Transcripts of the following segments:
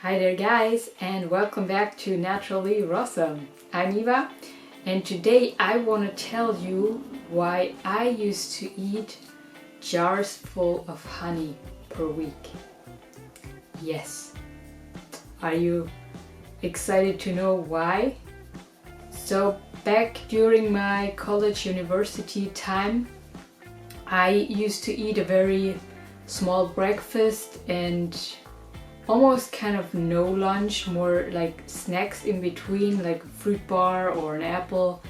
Hi there guys, and welcome back to Naturally Rawsome. I'm Eva, and today I want to tell you why I used to eat jars full of honey per week. Yes. Are you excited to know why? So back during my college university time, I used to eat a very small breakfast and almost kind of no lunch, more like snacks in between, like a fruit bar or an apple.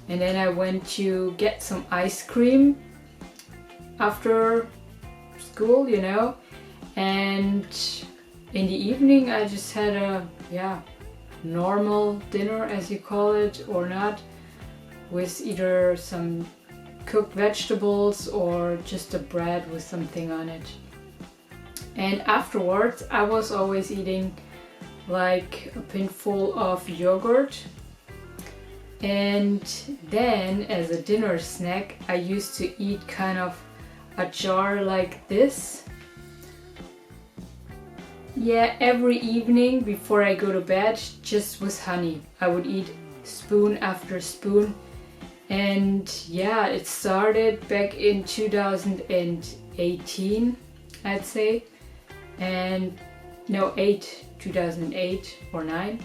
And then I went to get some ice cream after school, and in the evening I just had a normal dinner, as you call it, or not, with either some cooked vegetables or just a bread with something on it. And afterwards I was always eating like a pinful of yogurt, and then as a dinner snack I used to eat kind of a jar like this. Every evening before I go to bed, just with honey. I would eat spoon after spoon, and it started back in 2018, I'd say. 2008 or 9,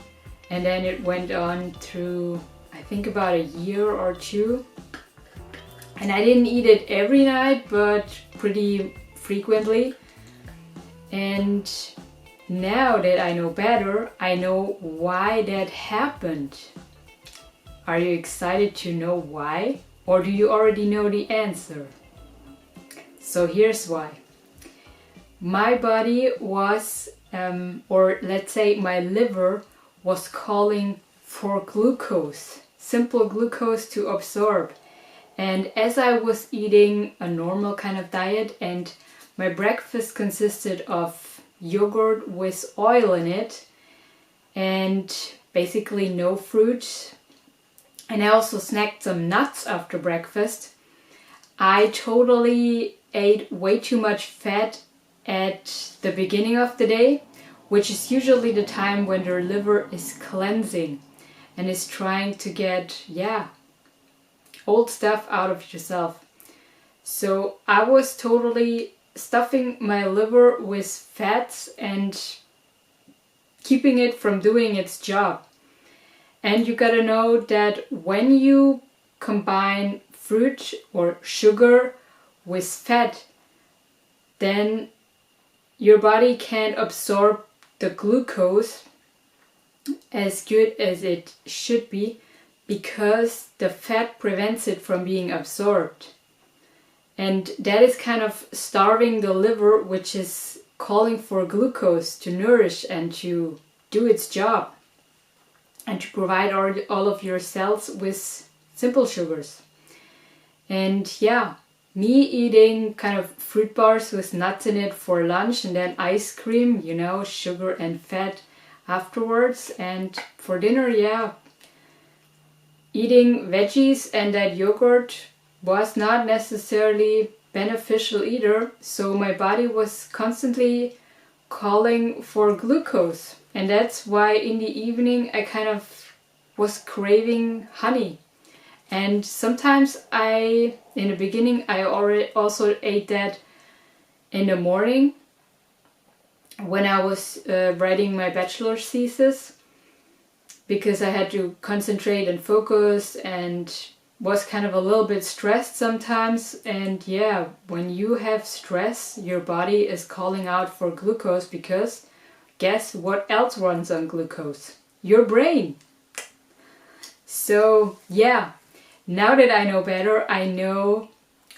and then it went on through I think about a year or two, and I didn't eat it every night but pretty frequently. And now that I know better, I know why that happened. Are you excited to know why, or do you already know the answer? So here's why. My body was, or let's say my liver was calling for glucose, simple glucose to absorb. And as I was eating a normal kind of diet, and my breakfast consisted of yogurt with oil in it and basically no fruit, and I also snacked some nuts after breakfast, I totally ate way too much fat at the beginning of the day, which is usually the time when your liver is cleansing and is trying to get old stuff out of yourself. So I was totally stuffing my liver with fats and keeping it from doing its job. And you gotta know that when you combine fruit or sugar with fat, then your body can't absorb the glucose as good as it should be, because the fat prevents it from being absorbed. And that is kind of starving the liver, which is calling for glucose to nourish and to do its job and to provide all of your cells with simple sugars. And me eating kind of fruit bars with nuts in it for lunch, and then ice cream, sugar and fat afterwards. And for dinner, eating veggies and that yogurt was not necessarily beneficial either. So my body was constantly calling for glucose. And that's why in the evening I kind of was craving honey. And sometimes in the beginning, I already also ate that in the morning when I was writing my bachelor's thesis, because I had to concentrate and focus and was kind of a little bit stressed sometimes. And when you have stress, your body is calling out for glucose, because guess what else runs on glucose? Your brain. So now that I know better, I no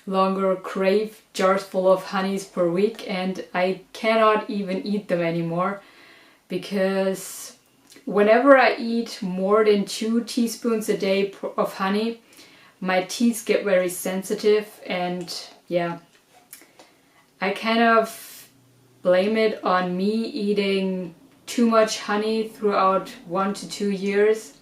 longer crave jars full of honeys per week, and I cannot even eat them anymore, because whenever I eat more than 2 teaspoons a day of honey, my teeth get very sensitive, and I kind of blame it on me eating too much honey throughout 1 to 2 years.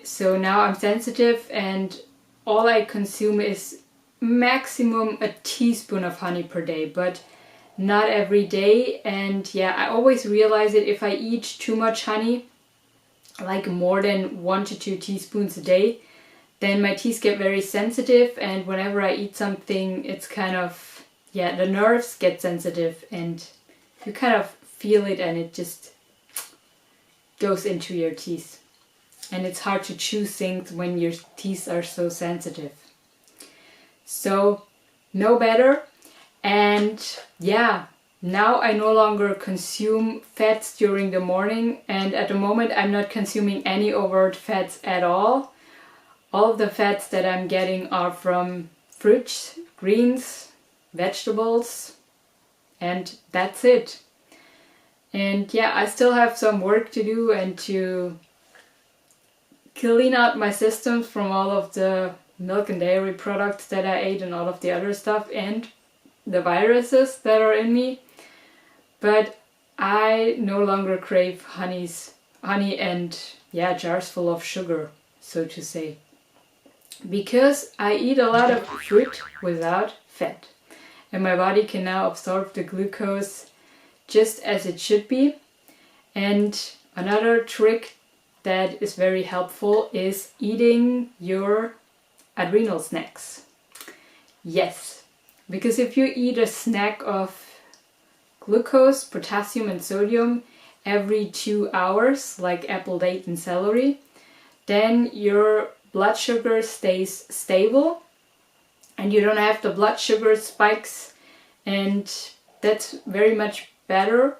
So now I'm sensitive, and all I consume is maximum a teaspoon of honey per day. But not every day. And yeah, I always realize it if I eat too much honey, like more than 1 to 2 teaspoons a day, then my teeth get very sensitive, and whenever I eat something, it's kind of, yeah, the nerves get sensitive and you kind of feel it and it just goes into your teeth. And it's hard to chew things when your teeth are so sensitive. So, know better. And yeah, now I no longer consume fats during the morning, and at the moment I'm not consuming any overt fats at all. All of the fats that I'm getting are from fruits, greens, vegetables, and that's it. And yeah, I still have some work to do and to clean out my systems from all of the milk and dairy products that I ate and all of the other stuff and the viruses that are in me. But I no longer crave honey and yeah, jars full of sugar, so to say. Because I eat a lot of fruit without fat. And my body can now absorb the glucose just as it should be. And another trick that is very helpful is eating your adrenal snacks. Yes, because if you eat a snack of glucose, potassium and sodium every 2 hours, like apple, date and celery, then your blood sugar stays stable and you don't have the blood sugar spikes, and that's very much better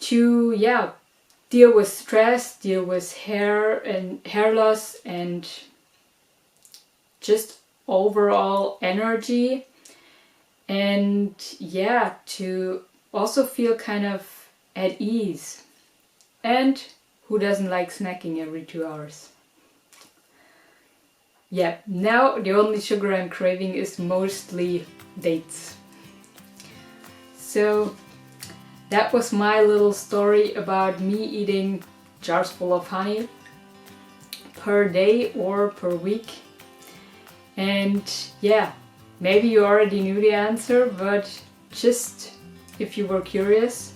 to, yeah, deal with stress, deal with hair and hair loss and just overall energy, and yeah, to also feel kind of at ease. And who doesn't like snacking every 2 hours? Yeah, now the only sugar I'm craving is mostly dates. So that was my little story about me eating jars full of honey per day or per week. And yeah, maybe you already knew the answer, but just if you were curious,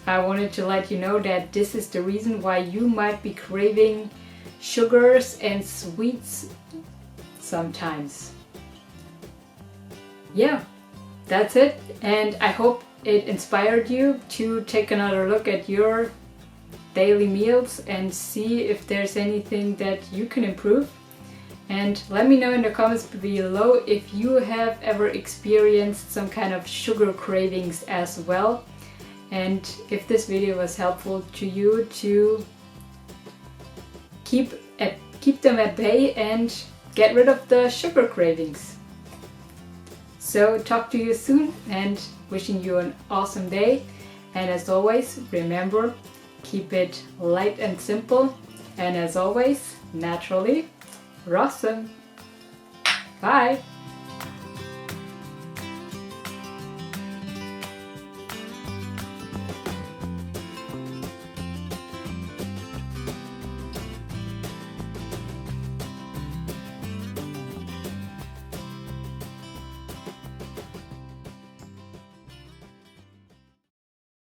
I wanted to let you know that this is the reason why you might be craving sugars and sweets sometimes. Yeah, that's it, and I hope it inspired you to take another look at your daily meals and see if there's anything that you can improve. And let me know in the comments below if you have ever experienced some kind of sugar cravings as well, and if this video was helpful to you to keep them at bay and get rid of the sugar cravings. So talk to you soon, and wishing you an awesome day. And as always, remember, keep it light and simple. And as always, naturally, Rawsome. Bye!